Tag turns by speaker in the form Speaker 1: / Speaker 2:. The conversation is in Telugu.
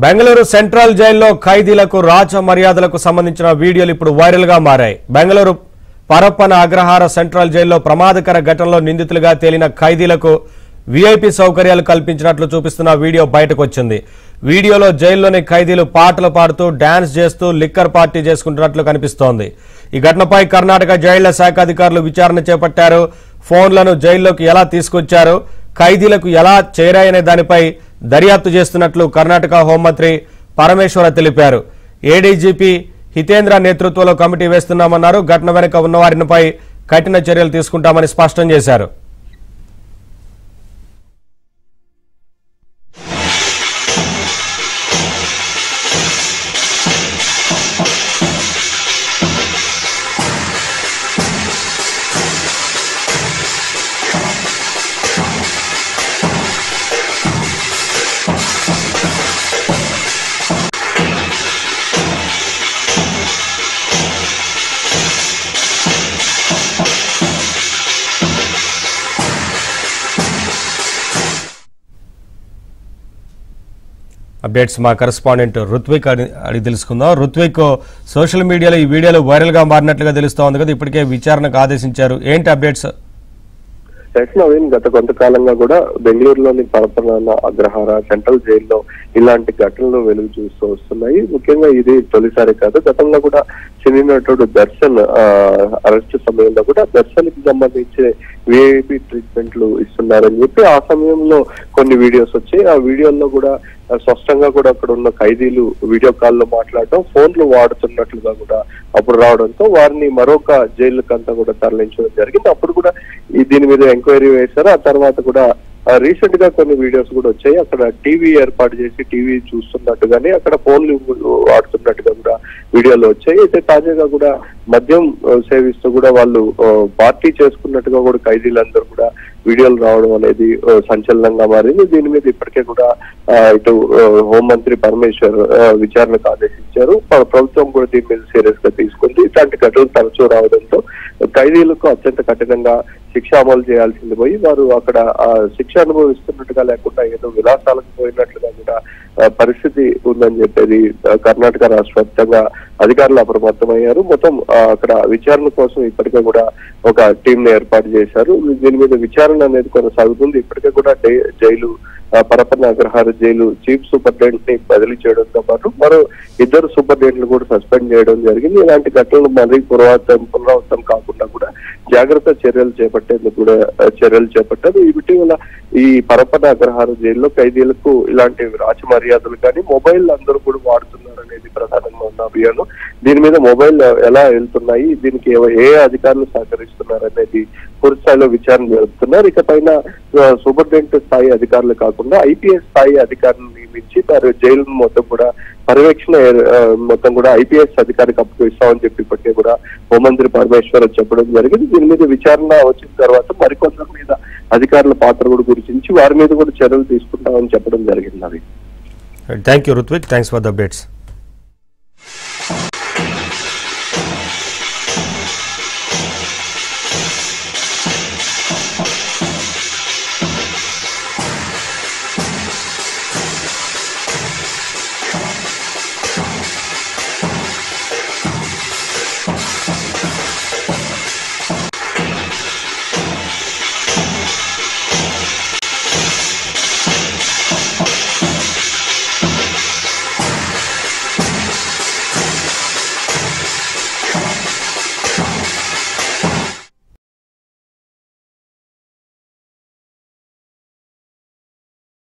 Speaker 1: బెంగళూరు సెంట్రల్ జైల్లో ఖైదీలకు రాజ మర్యాదలకు సంబంధించిన వీడియోలు ఇప్పుడు వైరల్ గా మారాయి. బెంగళూరు పరప్పన అగ్రహార సెంట్రల్ జైల్లో ప్రమాదకర ఘటనలో నిందితులుగా తేలిన ఖైదీలకు వీఐపీ సౌకర్యాలు కల్పించినట్లు చూపిస్తున్న వీడియో బయటకు వచ్చింది. వీడియోలో జైల్లోని ఖైదీలు పాటలు పాడుతూ డాన్స్ చేస్తూ లిక్కర్ పార్టీ చేసుకుంటున్నట్లు కనిపిస్తోంది. ఈ ఘటనపై కర్ణాటక జైళ్ల శాఖ అధికారులు విచారణ చేపట్టారు. ఫోన్లను జైల్లోకి ఎలా తీసుకొచ్చారు, ఖైదీలకు ఎలా చేరాయనే దానిపై దర్యాప్తు చేస్తున్నట్లు కర్ణాటక హోంమంత్రి పరమేశ్వర తెలిపారు. ఏడీజీపీ హితేంద్ర నేతృత్వంలో కమిటీ వేస్తున్నామన్నారు. ఘటన వెనుక ఉన్నవారిపై కఠిన చర్యలు తీసుకుంటామని స్పష్టం చేశారు. అప్డేట్స్ మా కరెస్పాండెంట్ రుత్విక్ అడిగి తెలుసుకుందాం. రుత్విక్, సోషల్ మీడియాలో ఈ వీడియోలు వైరల్ గా మారినట్లుగా తెలుస్తోంది కదా, ఇప్పటికే విచారణకు ఆదేశించారు. ఏంటి అప్డేట్స్?
Speaker 2: నవీన్, గత కొంతకాలంగా కూడా బెంగళూరులోని పరపన అగ్రహార సెంట్రల్ జైల్లో ఇలాంటి ఘటనలు వెలుగు చూస్తూ వస్తున్నాయి. ముఖ్యంగా ఇది తొలిసారి కాదు, గతంలో కూడా సినీ నటుడు దర్శన్ అరెస్ట్ సమయంలో కూడా దర్శన్ కి సంబంధించి విఐపి ట్రీట్మెంట్లు ఇస్తున్నారని చెప్పి ఆ సమయంలో కొన్ని వీడియోస్ వచ్చాయి. ఆ వీడియోల్లో కూడా స్పష్టంగా కూడా అక్కడ ఉన్న ఖైదీలు వీడియో కాల్లో మాట్లాడటం, ఫోన్లు వాడుతున్నట్లుగా కూడా అప్పుడు రావడంతో వారిని మరొక జైలుకంతా కూడా తరలించడం జరిగింది. అప్పుడు కూడా దీని మీద ఎంక్వైరీ వేశారు. ఆ తర్వాత కూడా రీసెంట్ గా కొన్ని వీడియోస్ కూడా వచ్చాయి. అక్కడ టీవీ ఏర్పాటు చేసి టీవీ చూస్తున్నట్టుగానే అక్కడ ఫోన్లు వాడుతున్నట్టుగా కూడా వీడియోలు వచ్చాయి. అయితే తాజాగా కూడా మద్యం సేవిస్తూ కూడా వాళ్ళు పార్టీ చేసుకున్నట్టుగా కూడా ఖైదీలందరూ కూడా వీడియోలు రావడం అనేది సంచలనంగా మారింది. దీని మీద ఇప్పటికే కూడా ఇటు హోంమంత్రి పరమేశ్వర్ విచారణకు ఆదేశించారు. ప్రభుత్వం కూడా దీని మీద సీరియస్ గా తీసుకుంది. ఇట్లాంటి ఘటనలు తరచూ రావడంతో ఖైదీలకు అత్యంత కఠినంగా శిక్ష అమలు చేయాల్సింది పోయి వారు అక్కడ శిక్ష అనుభవిస్తున్నట్టుగా లేకుండా ఏదో విలాసాలకు పోయినట్లుగా కూడా పరిస్థితి ఉందని చెప్పేది కర్ణాటక రాష్ట్ర వ్యాప్తంగా అధికారులు అప్రమత్తమయ్యారు. మొత్తం అక్కడ విచారణ కోసం ఇప్పటికే కూడా ఒక టీం ని ఏర్పాటు చేశారు. దీని మీద విచారణ అనేది కొనసాగుతుంది. ఇప్పటికే కూడా jail పరపన Agrahara jail chief superintendent ని బదిలీ చేయడంతో పాటు మరో 2 సూపరింటెండెంట్లు కూడా సస్పెండ్ చేయడం జరిగింది. ఇలాంటి ఘటనలు మళ్ళీ పునరావృతం కాకుండా కూడా జాగ్రత్త చర్యలు చేపట్టేందుకు కూడా చర్యలు చేపట్టారు. ఇటీవల ఈ పరపన అగ్రహార జైల్లో ఖైదీలకు ఇలాంటి రాచ మర్యాదలు కానీ మొబైల్ అందరూ కూడా వాడుతున్నారు అనేది ప్రధానంగా ఉన్న అభియానం. దీని మీద మొబైల్ ఎలా వెళ్తున్నాయి, దీనికి ఏ అధికారులు సహకరిస్తున్నారు అనేది పూర్తి స్థాయిలో విచారణ జరుపుతున్నారు. ఇక పైన సూపరింటెండెంట్ స్థాయి అధికారులు కాకుండా ఐపీఎస్ స్థాయి అధికారులను నియమించి వారు జైలు మొత్తం కూడా పర్యవేక్షణ మొత్తం కూడా ఐపీఎస్ అధికారికి అప్పగిస్తామని చెప్పి ఇప్పటికే కూడా హోంమంత్రి పరమేశ్వర్ చెప్పడం జరిగింది. దీని మీద విచారణ వచ్చిన తర్వాత మరికొందరి మీద అధికారుల పాత్ర కూడా గురించి వారి మీద కూడా చర్యలు తీసుకుంటామని చెప్పడం జరిగింది.
Speaker 1: Thank you Ruthvik, thanks for the updates.